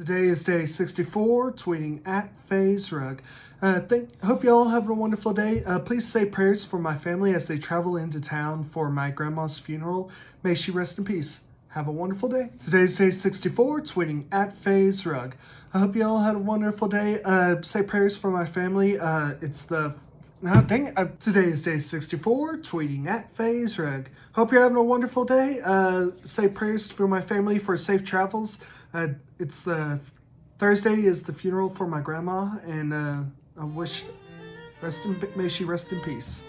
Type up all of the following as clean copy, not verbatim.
Today is day 64, tweeting at FazeRug. Hope you all have a wonderful day. Please say prayers for my family as they travel into town for my grandma's funeral. May she rest in peace. Have a wonderful day. Today's day 64, tweeting at FazeRug. I hope you all had a wonderful day. Say prayers for my family. Today is day 64, tweeting at FazeRug. Hope you're having a wonderful day. Say prayers for my family for safe travels. It's the Thursday is the funeral for my grandma, and I wish may she rest in peace.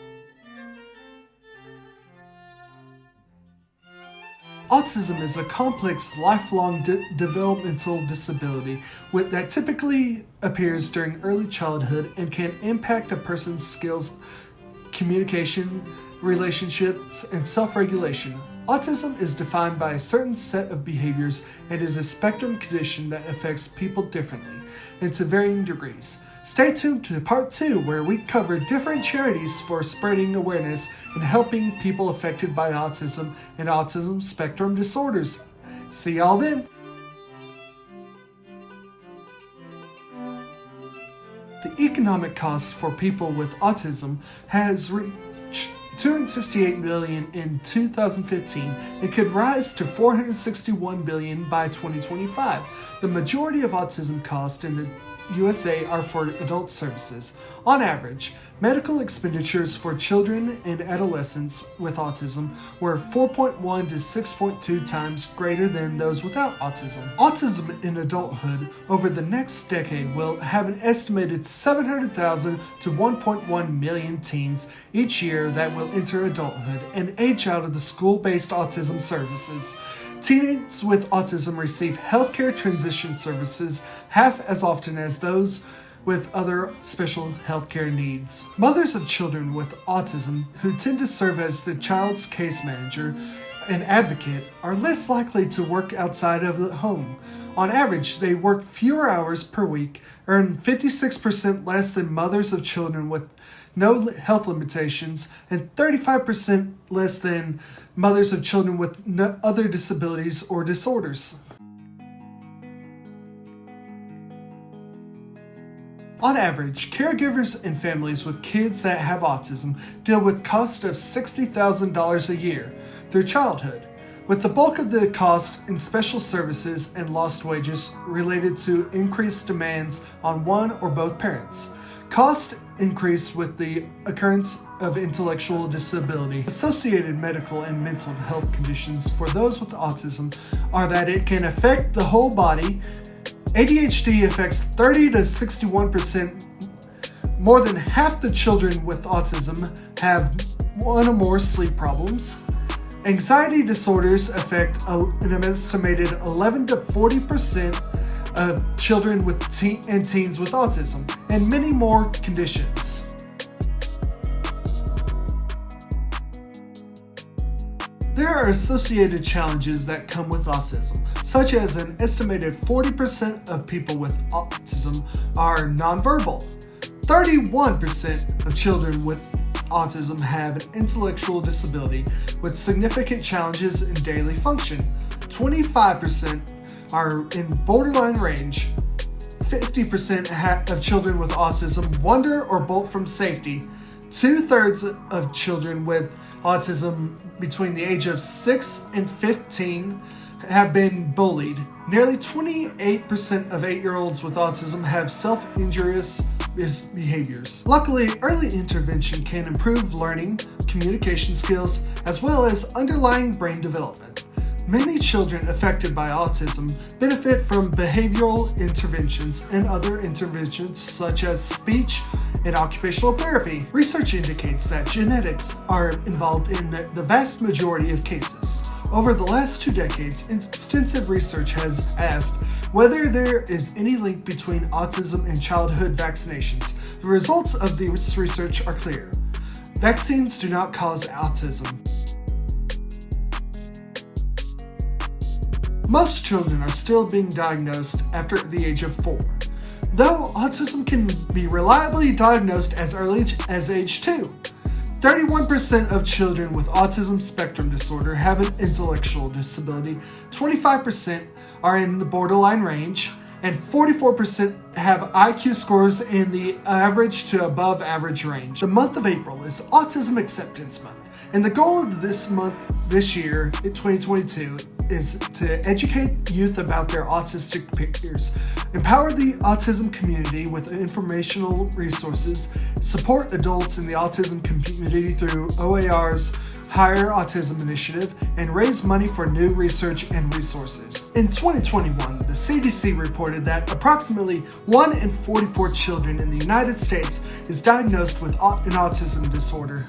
Autism is a complex, lifelong developmental disability that typically appears during early childhood and can impact a person's skills, communication, relationships, and self-regulation. Autism is defined by a certain set of behaviors and is a spectrum condition that affects people differently and to varying degrees. Stay tuned to part 2, where we cover different charities for spreading awareness and helping people affected by autism and autism spectrum disorders. See y'all then! The economic cost for people with autism has reached $268 billion in 2015 and could rise to $461 billion by 2025. The majority of autism costs in the USA are for adult services. On average, medical expenditures for children and adolescents with autism were 4.1 to 6.2 times greater than those without autism. Autism in adulthood over the next decade will have an estimated 700,000 to 1.1 million teens each year that will enter adulthood and age out of the school-based autism services. Teens with autism receive healthcare transition services half as often as those with other special healthcare needs. Mothers of children with autism, who tend to serve as the child's case manager and advocate, are less likely to work outside of the home. On average, they work fewer hours per week, earn 56% less than mothers of children with no health limitations, and 35% less than mothers of children with no other disabilities or disorders. On average, caregivers and families with kids that have autism deal with costs of $60,000 a year through childhood, with the bulk of the cost in special services and lost wages related to increased demands on one or both parents. Costs increase with the occurrence of intellectual disability. Associated medical and mental health conditions for those with autism are that it can affect the whole body. ADHD affects 30 to 61%. More than half the children with autism have one or more sleep problems. Anxiety disorders affect an estimated 11 to 40% of children with teens with autism, and many more conditions. There are associated challenges that come with autism, such as an estimated 40% of people with autism are nonverbal. 31% of children with autism have an intellectual disability with significant challenges in daily function. 25% are in borderline range. 50% of children with autism wander or bolt from safety. 2/3 of children with autism between the age of 6 and 15 have been bullied. Nearly 28% of 8-year-olds with autism have self-injurious behaviors. Luckily, early intervention can improve learning, communication skills, as well as underlying brain development. Many children affected by autism benefit from behavioral interventions and other interventions such as speech and occupational therapy. Research indicates that genetics are involved in the vast majority of cases. Over the last 2 decades, extensive research has asked whether there is any link between autism and childhood vaccinations. The results of this research are clear. Vaccines do not cause autism. Most children are still being diagnosed after the age of 4, though autism can be reliably diagnosed as early as age 2. 31% of children with autism spectrum disorder have an intellectual disability, 25% are in the borderline range, and 44% have IQ scores in the average to above average range. The month of April is Autism Acceptance Month, and the goal of this month, this year, in 2022, is to educate youth about their autistic peers, empower the autism community with informational resources, support adults in the autism community through OAR's Higher Autism Initiative, and raise money for new research and resources. In 2021, the CDC reported that approximately 1 in 44 children in the United States is diagnosed with an autism disorder.